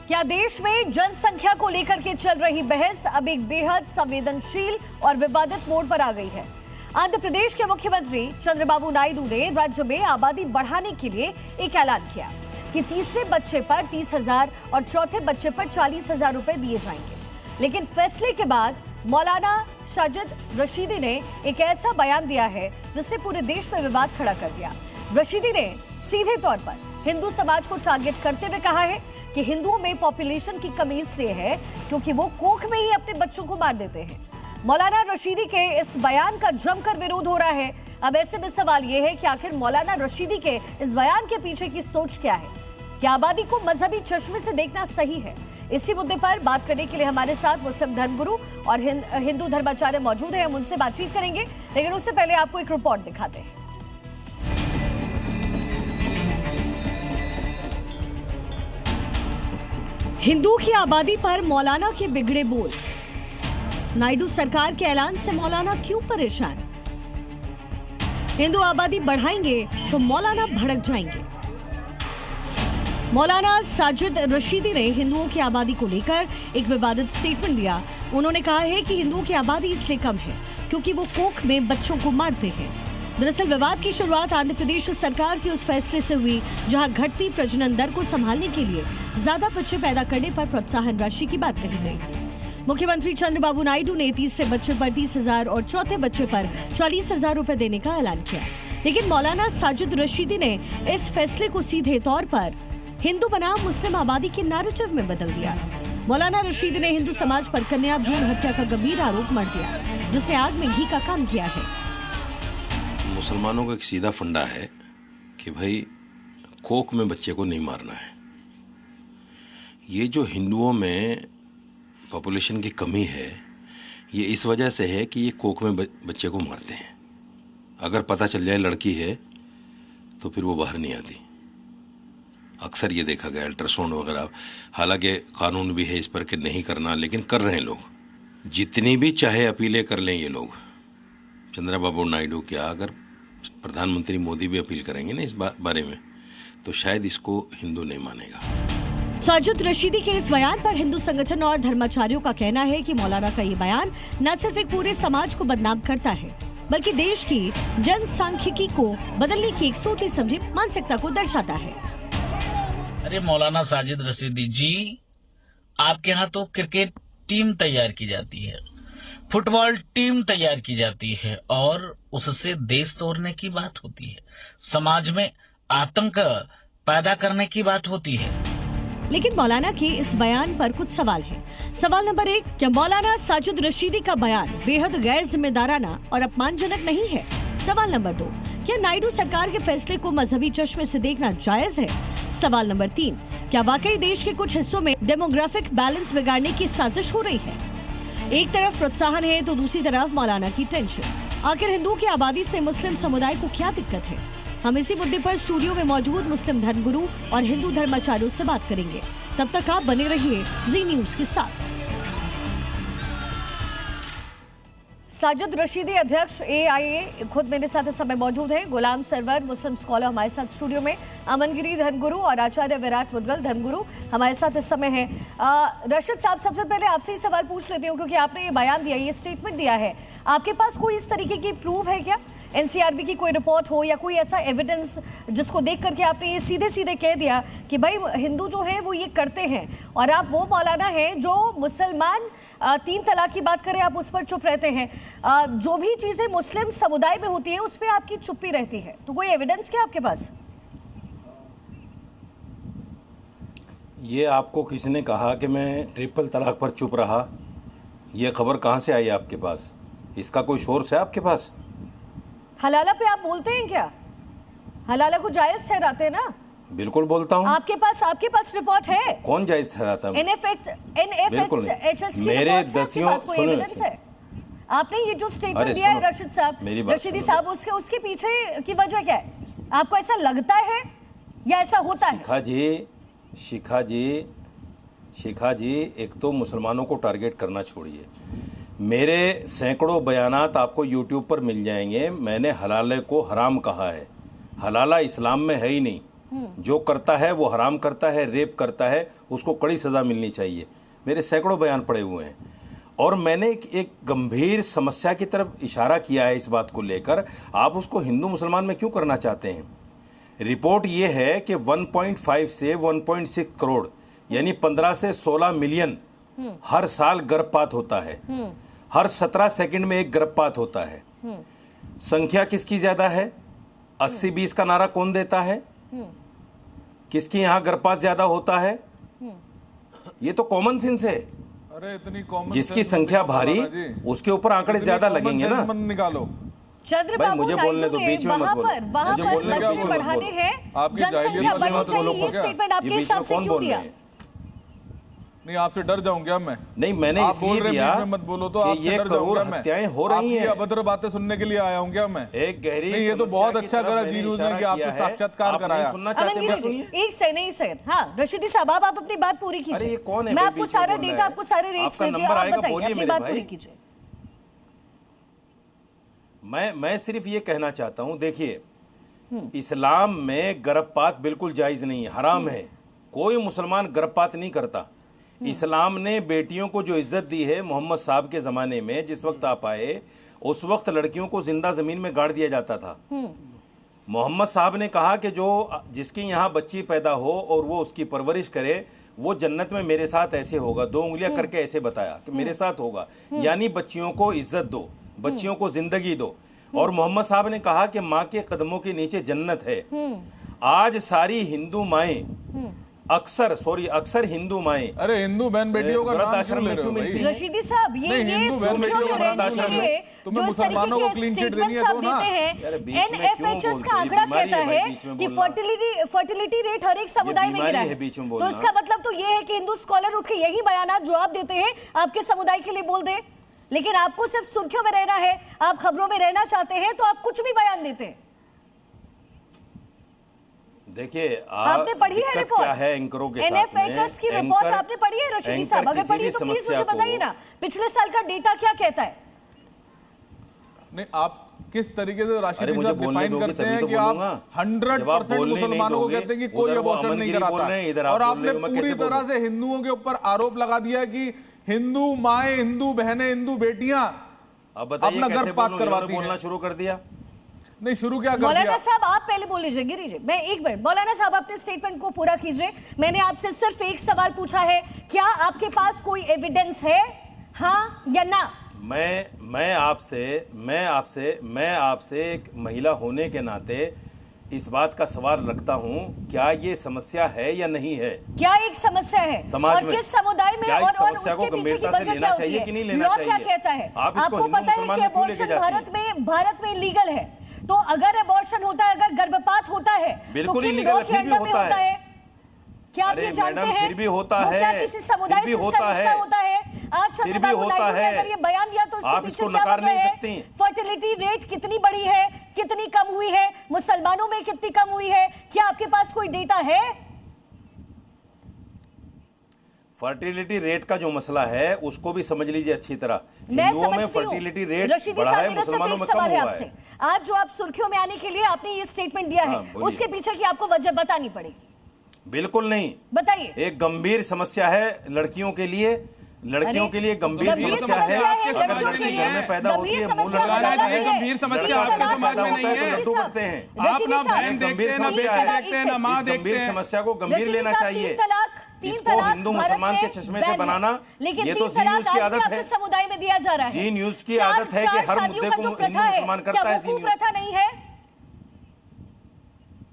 क्या देश में जनसंख्या को लेकर के चल रही बहस अब एक बेहद संवेदनशील और विवादित मोड़ पर आ गई है। आंध्र प्रदेश के मुख्यमंत्री चंद्रबाबू नायडू ने राज्य में आबादी बढ़ाने के लिए एक ऐलान किया कि तीसरे बच्चे पर 30,000 और चौथे बच्चे पर 40,000 रुपए दिए जाएंगे। लेकिन फैसले के बाद मौलाना साजिद रशीदी ने एक ऐसा बयान दिया है जिससे पूरे देश में विवाद खड़ा कर दिया। रशीदी ने सीधे तौर पर हिंदू समाज को टारगेट करते हुए कहा है कि हिंदुओं में पॉपुलेशन की कमी इसलिए है क्योंकि वो कोख में ही अपने बच्चों को मार देते हैं। मौलाना रशीदी के इस बयान का जमकर विरोध हो रहा है। अब ऐसे में सवाल यह है कि आखिर मौलाना रशीदी के इस बयान के पीछे की सोच क्या है? क्या आबादी को मजहबी चश्मे से देखना सही है? इसी मुद्दे पर बात करने के लिए हमारे साथ मुस्लिम धर्मगुरु और हिंदू धर्माचार्य मौजूद हैं। हम उनसे बातचीत करेंगे, लेकिन उससे पहले आपको एक रिपोर्ट दिखाते हैं। हिंदू की आबादी पर मौलाना के बिगड़े बोल। नायडू सरकार के ऐलान से मौलाना क्यों परेशान? हिंदू आबादी बढ़ाएंगे तो मौलाना भड़क जाएंगे। मौलाना साजिद रशीदी ने हिंदुओं की आबादी को लेकर एक विवादित स्टेटमेंट दिया। उन्होंने कहा है कि हिंदुओं की आबादी इसलिए कम है क्योंकि वो कोख में बच्चों को मारते हैं। दरअसल विवाद की शुरुआत आंध्र प्रदेश सरकार के उस फैसले से हुई जहां घटती प्रजनन दर को संभालने के लिए ज्यादा बच्चे पैदा करने पर प्रोत्साहन राशि की बात कही गई। मुख्यमंत्री चंद्रबाबू नायडू ने तीसरे बच्चे पर 30,000 और चौथे बच्चे पर 40,000 रुपए देने का ऐलान किया। लेकिन मौलाना साजिद रशीदी ने इस फैसले को सीधे तौर पर हिंदू बनाम मुस्लिम आबादी के नैरेटिव में बदल दिया। मौलाना रशीदी ने हिंदू समाज पर कन्या भ्रूण हत्या का गंभीर आरोप मढ़ दिया, जिसने आग में घी का काम किया है। मुसलमानों का एक सीधा फंडा है कि भाई कोख में बच्चे को नहीं मारना है। ये जो हिंदुओं में पॉपुलेशन की कमी है, ये इस वजह से है कि ये कोख में बच्चे को मारते हैं। अगर पता चल जाए लड़की है तो फिर वो बाहर नहीं आती। अक्सर ये देखा गया अल्ट्रासाउंड वगैरह, हालांकि कानून भी है इस पर कि नहीं करना, लेकिन कर रहे हैं लोग। जितनी भी चाहे अपीलें कर लें ये लोग, चंद्रबाबू नायडू क्या, अगर प्रधानमंत्री मोदी भी अपील करेंगे ना इस बारे में, तो शायद इसको हिंदू नहीं मानेगा। साजिद रशीदी के इस बयान पर हिंदू संगठन और धर्माचार्यों का कहना है कि मौलाना का ये बयान न सिर्फ एक पूरे समाज को बदनाम करता है, बल्कि देश की जनसांख्यिकी को बदलने की एक सोची समझी मानसिकता को दर्शाता है। अरे मौलाना साजिद रशीदी जी, आपके यहाँ तो क्रिकेट टीम तैयार की जाती है, फुटबॉल टीम तैयार की जाती है और उससे देश तोड़ने की बात होती है, समाज में आतंक पैदा करने की बात होती है। लेकिन मौलाना के इस बयान पर कुछ सवाल हैं। सवाल नंबर 1, क्या मौलाना साजिद रशीदी का बयान बेहद गैर जिम्मेदाराना और अपमानजनक नहीं है? सवाल नंबर 2, क्या नायडू सरकार के फैसले को मजहबी चश्मे से देखना जायज है? सवाल नंबर 3, क्या वाकई देश के कुछ हिस्सों में डेमोग्राफिक बैलेंस बिगाड़ने की साजिश हो रही है? एक तरफ प्रोत्साहन है तो दूसरी तरफ मौलाना की टेंशन। आखिर हिंदू की आबादी से मुस्लिम समुदाय को क्या दिक्कत है? हम इसी मुद्दे पर स्टूडियो में मौजूद मुस्लिम धर्मगुरु और हिंदू धर्माचार्यों से बात करेंगे। तब तक आप बने रहिए जी न्यूज के साथ। साजिद रशीदी अध्यक्ष AIA खुद मेरे साथ इस समय मौजूद है। गुलाम सरवर मुस्लिम स्कॉलर हमारे साथ स्टूडियो में, अमनगिरी धर्मगुरु और आचार्य विराट मुदगल धर्मगुरु हमारे साथ इस समय हैं। रशीद साहब, सबसे पहले आपसे ही सवाल पूछ लेती हूँ क्योंकि आपने ये बयान दिया, ये स्टेटमेंट दिया है, आपके पास कोई इस तरीके की प्रूफ है क्या? NCRB की कोई रिपोर्ट हो या कोई ऐसा एविडेंस जिसको देख करके आपने ये सीधे सीधे कह दिया कि भाई हिंदू जो है वो ये करते हैं, और आप वो मौलाना हैं जो मुसलमान 3 तलाक की बात करें आप उस पर चुप रहते हैं। जो भी चीजें मुस्लिम समुदाय में होती है उस पर आपकी चुप्पी रहती है, तो कोई एविडेंस क्या आपके पास? ये आपको किसी ने कहा कि मैं ट्रिपल तलाक पर चुप रहा? ये खबर कहाँ से आई आपके पास? इसका कोई सोर्स है आपके पास? हलाला पे आप बोलते हैं क्या? हलाला को जायज ठहराते हैं ना? बिल्कुल बोलता हूँ। आपके पास रिपोर्ट है? कौन जायज ठहराता है? NFHS की मेरे दसियों कोई एविडेंस है? आपने ये जो स्टेटमेंट दिया है रशीद साहब, रशीदी साहब, उसके पीछे की वजह क्या है? आपको ऐसा लगता है या ऐसा होता है? शिखा जी, एक तो मुसलमानों को टारगेट करना छोड़िए। मेरे सैकड़ों बयानात आपको YouTube पर मिल जाएंगे। मैंने हलाले को हराम कहा है। हलाला इस्लाम में है ही नहीं। जो करता है वो हराम करता है, रेप करता है, उसको कड़ी सज़ा मिलनी चाहिए। मेरे सैकड़ों बयान पड़े हुए हैं और मैंने एक गंभीर समस्या की तरफ इशारा किया है। इस बात को लेकर आप उसको हिंदू मुसलमान में क्यों करना चाहते हैं? रिपोर्ट ये है कि 1.5 से 1.6 करोड़ यानी 15 से 16 मिलियन हर साल गर्भपात होता है। हर 17 सेकंड में एक गर्भपात होता है। संख्या किसकी ज्यादा है? 80-20 का नारा कौन देता है? किसकी यहां गर्भपात ज्यादा होता है? ये तो कॉमन सेंस है। अरे इतनी कॉमन जिसकी संख्या भारी उसके ऊपर आंकड़े ज्यादा लगेंगे ना। निकालो चंद्रबाबू मुझे बोलने दो, बीच में मत बोलो। वहां मुझे पर बोलने दो, लक्ष्य बढ़ाने हैं, आपकी जनसंख्या बढ़नी मत बोलो चाहिए, ये क्या? स्टेटमेंट आपके हिसाब से क्यों दिया? नहीं, आपसे डर जाऊंगा मैं। नहीं, मैंने आप इसलिए बोल रहे दिया बीच में मत बोलो तो कि आपसे ये डर करोड़ जाऊंगा मैं। हत्याएं हो रही आपकी हैं। अभद्र बातें सुनने के लिए आया हूँ क्या मैं? एक गहरी नहीं, ये तो समस्या बहुत की अच्छा तरफ करा मैंने जी न्यूज़ ने इशारा कि आपसे किया है। साक्षात्कार आप नहीं कराया। सुनना चाहते अमनदीप हैं, जी, सुनिए। एक सेकंड। हाँ, रशीदी साहब आप अपनी बात पूरी कीजिए। अरे ये कौन है मैं भाई आपको बीच में सारा बोल रहा डेटा, है? आपको सारे रेट्स आपका देती हूँ, नंबर आप आएगा, बताइए, बोलिए अपनी मेरे बात भाई। पूरी कीजिए। मैं सिर्फ ये कहना चाहता हूं, देखिए इस्लाम में गर्भपात बिल्कुल जायज नहीं है, हराम है। कोई मुसलमान गर्भपात नहीं करता। इस्लाम ने बेटियों को जो इज्जत दी है, मोहम्मद साहब के ज़माने में जिस वक्त आप आए उस वक्त लड़कियों को जिंदा ज़मीन में गाड़ दिया जाता था। मोहम्मद साहब ने कहा कि जिसकी यहाँ बच्ची पैदा हो और वो उसकी परवरिश करे, वो जन्नत में मेरे साथ ऐसे होगा। 2 उंगलियां करके ऐसे बताया कि मेरे साथ होगा, यानी बच्चियों को इज्जत दो, बच्चियों को जिंदगी दो। और मोहम्मद साहब ने कहा कि माँ के कदमों के नीचे जन्नत है। आज सारी हिंदू माएँ अक्सर हिंदू माएँ अरे हिंदू बहन बेटियों का नाम क्यों ले रहे हो भाई? रशीदी साहब, ये हिंदू बहन बेटियों को सुर्खियों में आश्रम रहने में के तुम्हें जो इस मुसलमानों को तरीके के क्लीन चिट देनी है statements तो आप ना। देते यार, हैं, बीच में क्यों NFHS बोलते का हो? आंकड़ा बीमारी कहता है भाई, है बीच में कि बोलना। फर्टिलिटी रेट हर एक समुदाय में गिरा बीमारी है। है बीच में तो बोलना। इसका मतलब तो ये है कि हिंदू स्कॉलर उठ के यही बयानात जो आप देते हैं आपके समुदाय के लिए बोल दे, लेकिन आपको सिर्फ सुर्खियों में रहना है, आप खबरों में रहना चाहते हैं तो आप कुछ भी बयान देते हैं। देखिए आपने पढ़ी है रिपोर्ट? क्या है एंकरों के साथ में? NFHS की रिपोर्ट आपने पढ़ी है रशीदी साहब? अगर पढ़ी है तो प्लीज मुझे बताइए ना, पिछले साल का डेटा क्या कहता है? नहीं, आप किस तरीके से राशिद मुझे साहब बोलने डिफाइन दोगे करते तभी हैं तो कि आप बोलूंगा। 100% मुसलमानों को कहते हैं कि कोई अबॉर्शन नहीं कराता, और आपने पूरी तरह से हिंदुओं के ऊपर आरोप लगा दिया कि हिंदू माएं, हिंदू बहनें, हिंदू बेटियां अपना गर्भपात करवाती हैं। बोलना शुरू कर दिया। नहीं, शुरू क्या कर मौलाना दिया? साहब आप पहले बोल लीजिए, गिरिजे मैं एक मिनट। मौलाना साहब अपने स्टेटमेंट को पूरा कीजिए। मैंने आपसे सिर्फ एक सवाल पूछा है, क्या आपके पास कोई एविडेंस है, हाँ या ना? मैं आपसे एक महिला होने के नाते इस बात का सवाल रखता हूं, क्या ये समस्या है या नहीं है? क्या एक समस्या है समाज और में? किस समुदाय में, क्या इस और समस्या को उसके पीछे की गंभीरता से वजह लेना क्या होती चाहिए है? कि नहीं लेना लॉ चाहिए? क्या कहता है? आप इसको आपको हिंदू पता है मुसलमान कि में क्यों लेके अबॉर्शन जाती हैं? भारत में लीगल है, तो अगर अबॉर्शन होता है, अगर गर्भपात होता है, बिल्कुल तो किन illegal लॉ है, के फिर भी अंडर में होता होता है। है? क्या आप अरे ये जानते मैडम, हैं? फिर भी होता वो क्या है, किसी समुदाय फिर भी से इसका होता रिश्ता है। होता है? आज फिर भी चंद्रबाबू होता नायडू ने है। अगर ये बयान दिया तो इसके आप पीछे इसको क्या नकार वजह नहीं है? सकती। फर्टिलिटी रेट कितनी बढ़ी है, कितनी कम हुई है, मुसलमानों में कितनी कम हुई है? क्या आपके पास कोई डेटा है? फर्टिलिटी रेट का जो मसला है उसको भी समझ लीजिए अच्छी तरह। मैं हिंदुओं में समझती हूँ। फर्टिलिटी रेट रशीदी बढ़ा साहब, है, मेरा सिर्फ मुसलमानों एक में कम सवाल है हुआ आपसे। है। आज जो आप सुर्खियों में आने के लिए आपने ये स्टेटमेंट दिया है, बोलिए। उसके पीछे की आपको वजह बतानी पड़ेगी। बिल्कुल नहीं, बताइए। एक गंभीर समस्या है लड़कियों के लिए, लड़कियों के लिए गंभीर समस्या है। अगर लड़की घर में पैदा होती है, मुंह लगा जाता है, गंभीर समस्या आपके समाज में नहीं है। लड्डू बढ़ते हैं। आप ना बहन देखते हैं, ना बेटे देखते हैं, ना माँ इस देखते गंभीर हैं। समस्या को गंभीर लेना चाहिए। तीन इसको तलाक हिंदू भारत मुसलमान में के चश्मे से बैन है। बनाना, लेकिन ये तो तीन जी तलाक न्यूज़ की आज भी आदत आपके है। समुदाय में दिया जा रहा है। जी न्यूज़ की आदत है कि हर मुद्दे को हिंदू मुसलमान करता है। क्या वो कुप्रथा नहीं है?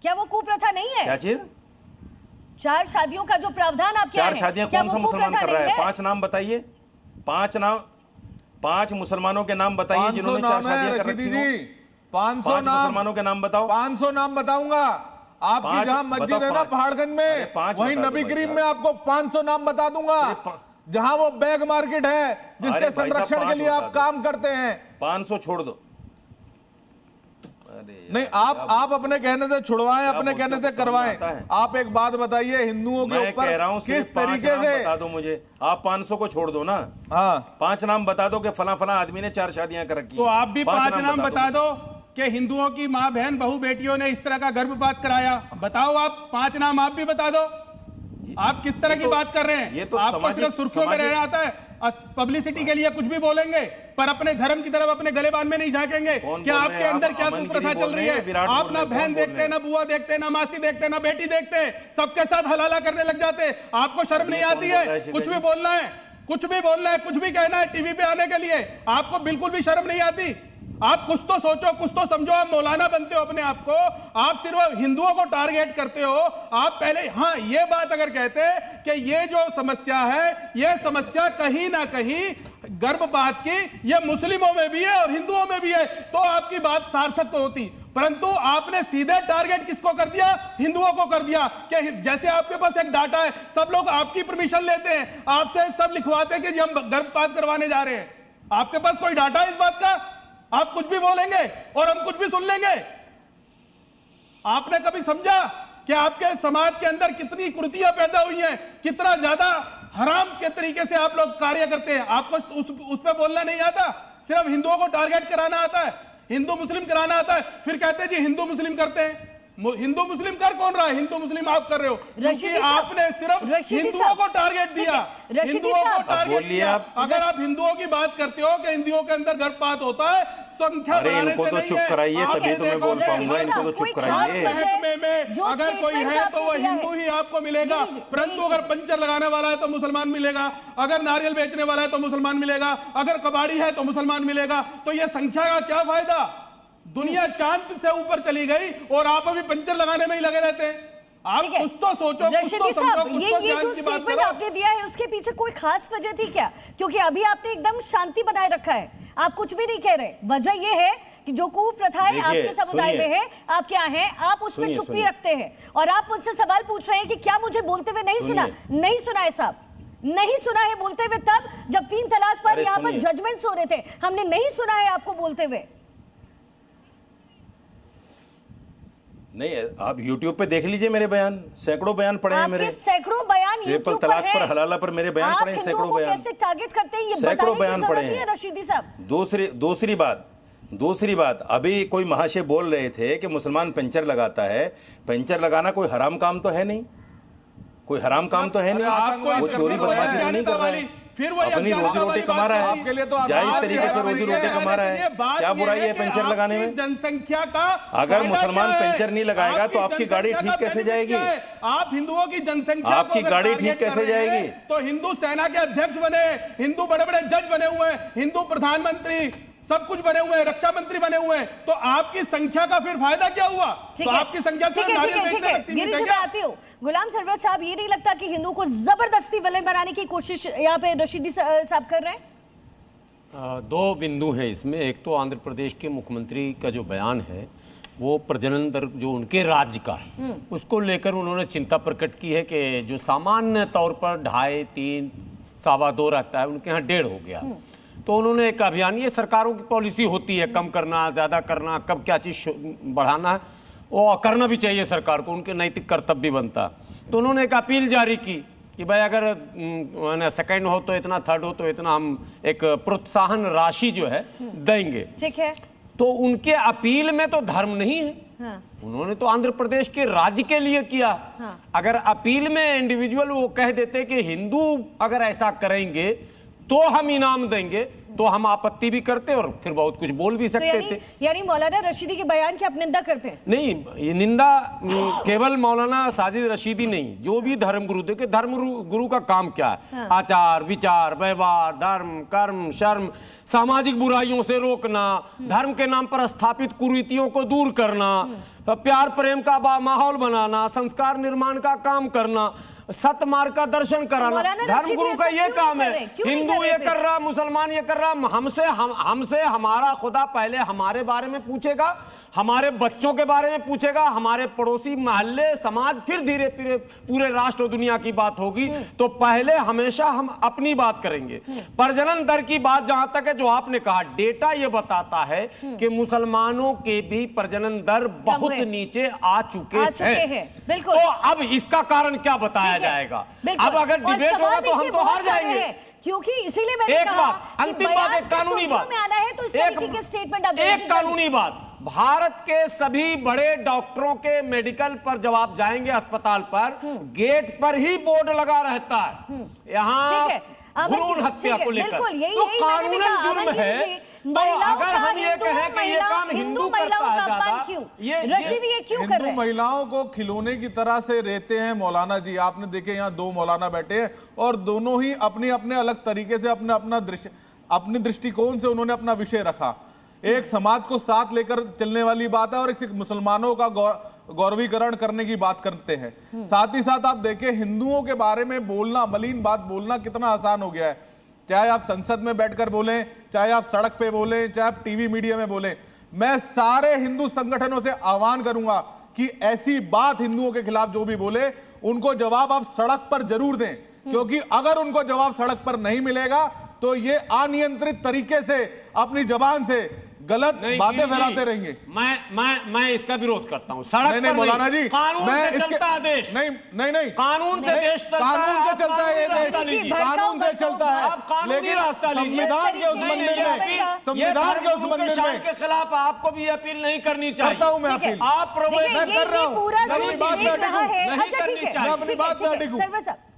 क्या वो कुप्रथा नहीं है? क्या चीज? 4 शादियों का जो प्रावधान आप कह रहे 4 हैं, शादियां क्या कौन वो सा मुसलमान कुप्रथा कर रहा नहीं है? 5 नाम बताइए, 5 मुसलमानों के नाम बताइए 500 जिन्होंने 4 नाम है शादियां कर रशीदी रखी जी। हो। 500 5 नाम, मुसलमानों के नाम बताओ। 500 नाम बताऊंगा। आपकी पाँच जहां मस्जिद बताओ, है ना 5 पहाड़गंज अरे में, 5 वहीं बता दो नबी भाई करीम साहब। में आपको 500 नाम बता दूंगा। अरे जहां वो बैग मार्केट है जिसके अरे भाई साहब, संरक्षण के 5 लिए आप बता दो। काम करते हैं। 500 छोड़ दो। अरे नहीं, आप अपने कहने से छुड़वाएं, अपने कहने से करवाएं। आप एक बात बताइए, हिंदुओं के मैं ऊपर कह रहा हूं किस सिर्फ 5 तरीके नाम से? बता दो मुझे। आप 500 को छोड़ दो ना। हाँ, 5 नाम बता दो कि फला फला आदमी ने 4 शादियां कर रखी। तो आप भी 5 नाम बता दो। कि हिंदुओं की माँ बहन बहू बेटियों ने इस तरह का गर्भपात कराया? बताओ, आप 5 नाम आप भी बता दो। आप किस तरह की बात कर रहे हैं? ये तो आपको सिर्फ सुर्खियों में रहना आता है, पब्लिसिटी के लिए कुछ भी बोलेंगे, पर अपने धर्म की तरफ अपने गले बांध में नहीं झांकेंगे कि आपके अंदर क्या कुप्रथा चल रही है। आप ना बहन देखते, ना बुआ देखते, ना मासी देखते, ना बेटी देखते, सबके साथ हलाला करने लग जाते। आपको शर्म नहीं आती है? कुछ भी बोलना है, कुछ भी बोलना है, कुछ भी कहना है टीवी पे आने के लिए, आपको बिल्कुल भी शर्म नहीं आती? आप कुछ तो सोचो, कुछ तो समझो। आप मौलाना बनते हो अपने आप को, आप सिर्फ हिंदुओं को टारगेट करते हो। आप पहले, हाँ, ये बात अगर कहते कि ये जो समस्या है, ये समस्या कहीं ना कहीं गर्भपात की, ये मुस्लिमों में भी है और हिंदुओं में भी है, तो आपकी बात सार्थक तो होती। परंतु आपने सीधे टारगेट किसको कर दिया? हिंदुओं को कर दिया। कि जैसे आपके पास एक डाटा है, सब लोग आपकी परमिशन लेते हैं, आपसे सब लिखवाते हैं कि जी हम गर्भपात करवाने जा रहे हैं। आपके पास कोई डाटा है इस बात का? आप कुछ भी बोलेंगे और हम कुछ भी सुन लेंगे। आपने कभी समझा कि आपके समाज के अंदर कितनी कुरीतियां पैदा हुई हैं, कितना ज्यादा हराम के तरीके से आप लोग कार्य करते हैं? आपको उस पे बोलना नहीं आता, सिर्फ हिंदुओं को टारगेट कराना आता है, हिंदू मुस्लिम कराना आता है, फिर कहते हैं जी हिंदू मुस्लिम करते हैं। हिंदू मुस्लिम कर कौन रहा है? हिंदू मुस्लिम आप कर रहे हो, क्योंकि आपने सिर्फ हिंदुओं को टारगेट दिया, हिंदुओं को टारगेट दिया। अगर आप हिंदुओं की बात करते हो कि हिंदुओं के अंदर गर्भपात होता है, संख्या बढ़ाने से नहीं चुप कराइए, तभी तो मैं बोल पाऊंगा। इनको तो चुप कराइए। अगर कोई है तो वो हिंदू ही आपको मिलेगा, परंतु अगर पंचर लगाने वाला है तो मुसलमान मिलेगा, अगर नारियल बेचने वाला है तो मुसलमान मिलेगा, अगर कबाड़ी है तो मुसलमान मिलेगा। तो ये संख्या का क्या फायदा? दुनिया चांद से ऊपर चली गई और आप अभी पंचर लगाने में ही लगे रहते हैं। आप कुछ तो सोचो, कुछ तो समझो, कुछ तो ये जो स्टेटमेंट आपने दिया है उसके पीछे कोई खास वजह थी क्या? क्योंकि अभी आपने एकदम शांति बनाए रखा है, आप कुछ भी नहीं कह रहे। वजह ये है कि जो कुप्रथाएं आपके समुदाय में है, आप क्या हैं, आप उसमें चुप्पी रखते हैं और आप मुझसे सवाल पूछ रहे हैं कि क्या मुझे बोलते हुए नहीं सुना? नहीं सुना है साहब, नहीं सुना है बोलते हुए तब जब 3 तलाक पर यहाँ पर जजमेंट्स हो रहे थे। हमने नहीं सुना है आपको बोलते हुए। नहीं, आप YouTube पे देख लीजिए मेरे बयान, सैकड़ों बयान पड़े हैं मेरे, सैकड़ों बयान ट्रिपल तलाक पर, हलाला पर मेरे बयान पड़े हैं, सैकड़ों बयान। कैसे टारगेट करते हैं ये सैकड़ों बयान पड़े हैं रशीदी साहब। दूसरी बात, अभी कोई महाशय बोल रहे थे कि मुसलमान पंचर लगाता है। पंचर लगाना कोई हराम काम तो है नहीं, कोई हराम काम तो है नहीं। वो चोरी बदमाशी नहीं कर रहा है, फिर वो अपनी रोजी रोटी कमा रहा है, जायज तरीके से रोजी रोटी कमा रहा है। क्या बुराई है पेंचर लगाने में? जनसंख्या का अगर मुसलमान पेंचर नहीं लगाएगा तो आपकी गाड़ी ठीक कैसे जाएगी? आप हिंदुओं की जनसंख्या, आपकी गाड़ी ठीक कैसे जाएगी? तो हिंदू सेना के अध्यक्ष बने, हिंदू बड़े बड़े जज बने हुए हैं, हिंदू प्रधानमंत्री सब कुछ बने हुए हैं, रक्षा मंत्री बने हुए हैं, तो आपकी संख्या का फिर फायदा क्या हुआ? तो आपकी संख्या से आती हूँ। गुलाम सरवर साहब, ये नहीं लगता कि हिंदू को जबरदस्ती विलेन बनाने की कोशिश यहाँ पे रशीदी साहब कर रहे हैं? 2 बिंदु हैं इसमें। एक तो आंध्र प्रदेश के मुख्यमंत्री का जो बयान है वो प्रजनन दर जो उनके राज्य का है उसको लेकर उन्होंने चिंता प्रकट की है कि जो सामान्य तौर पर 2.5, 3, 2.25 रहता है, उनके यहाँ 1.5 हो गया। तो उन्होंने एक अभियान, ये सरकारों की पॉलिसी होती है, कम करना, ज़्यादा करना, कब क्या चीज़ बढ़ाना है, वो करना भी चाहिए सरकार को, उनके नैतिक कर्तव्य भी बनता। तो उन्होंने एक अपील जारी की कि भाई अगर सेकंड हो तो इतना, थर्ड हो तो इतना, हम एक प्रोत्साहन राशि जो है देंगे। ठीक है। तो उनके अपील में तो धर्म नहीं है। हाँ। उन्होंने तो आंध्र प्रदेश के राज्य के लिए किया। हाँ। अगर अपील में इंडिविजुअल वो कह देते कि हिंदू अगर ऐसा करेंगे तो हम इनाम देंगे, तो हम आपत्ति भी करते और फिर बहुत कुछ बोल भी सकते थे। यानी मौलाना रशीदी के बयान की आप निंदा करते हैं? नहीं, ये निंदा केवल मौलाना साजिद रशीदी नहीं, जो भी धर्म गुरु, देखिए धर्म गुरु का काम क्या है? हाँ। आचार विचार व्यवहार धर्म कर्म शर्म, सामाजिक बुराइयों से रोकना, धर्म के नाम पर स्थापित कुरीतियों को दूर करना, प्यार प्रेम का माहौल बनाना, संस्कार निर्माण का काम करना, सतमार्ग का दर्शन कराना, धर्म गुरु का ये काम है। हिंदू ये कर रहा, मुसलमान ये कर रहा, हमसे हमारा खुदा पहले हमारे बारे में पूछेगा, हमारे बच्चों के बारे में पूछेगा, हमारे पड़ोसी मोहल्ले समाज, फिर धीरे धीरे पूरे राष्ट्र और दुनिया की बात होगी। तो पहले हमेशा हम अपनी बात करेंगे। प्रजनन दर की बात जहां तक है, जो आपने कहा, डेटा ये बताता है कि मुसलमानों के भी प्रजनन दर बहुत नीचे आ चुके हैं। बिल्कुल। तो अब इसका कारण क्या बताया जाएगा? अब अगर डिबेट होगा तो हम तो हार जाएंगे। क्योंकि इसीलिए मैंने एक कहा बात, कि अंतिम बात, बयान एक से कानूनी सुर्खियों बात में आना है तो इस तरीके के स्टेटमेंट एक कानूनी बात, भारत के सभी बड़े डॉक्टरों के मेडिकल पर जब आप जाएंगे अस्पताल पर, गेट पर ही बोर्ड लगा रहता है यहाँ भ्रूण हत्या को लेकर, तो कानूनन जुर्म है। तो अगर हम ये कहें कि ये काम हिंदू करता है ज्यादा, ये क्यों कर रहे हैं? हिंदू महिलाओं को खिलौने की तरह से रहते हैं मौलाना जी। आपने देखे यहाँ दो मौलाना बैठे हैं और दोनों ही अपने अपने अलग तरीके से अपने दृष्टिकोण से उन्होंने अपना विषय रखा। एक समाज को साथ लेकर चलने वाली बात है और एक मुसलमानों का गौरवीकरण करने की बात करते हैं। साथ ही साथ आप देखें हिंदुओं के बारे में बोलना, मलिन बात बोलना कितना आसान हो गया है। चाहे आप संसद में बैठकर बोलें, चाहे आप सड़क पे बोलें, चाहे आप टीवी मीडिया में बोलें। मैं सारे हिंदू संगठनों से आह्वान करूंगा कि ऐसी बात हिंदुओं के खिलाफ जो भी बोले उनको जवाब आप सड़क पर जरूर दें, क्योंकि अगर उनको जवाब सड़क पर नहीं मिलेगा तो ये अनियंत्रित तरीके से अपनी जबान से गलत बातें फैलाते रहेंगे। मैं इसका विरोध करता हूं। सड़क नहीं मौलाना जी, कानून से चलता है देश। नहीं कानून से देश चलता है, कानून से चलता है ये देश, कानून से चलता है। आप कानूनी रास्ता लीजिए। संविधान के उस मंदिर में, संविधान के उस मंदिर में के खिलाफ आपको भी अपील नहीं करनी चाहिए। करता हूं मैं अपील, आप मैं कर रहा हूं।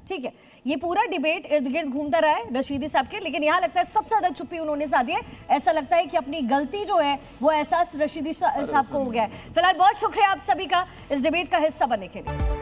ठीक है, ये पूरा डिबेट इर्द गिर्द घूमता रहा है रशीदी साहब के, लेकिन यहाँ लगता है सबसे ज्यादा चुप्पी उन्होंने साधी है। ऐसा लगता है कि अपनी गलती जो है वो एहसास रशीदी साहब को हो गया है। फिलहाल बहुत शुक्रिया आप सभी का इस डिबेट का हिस्सा बनने के लिए।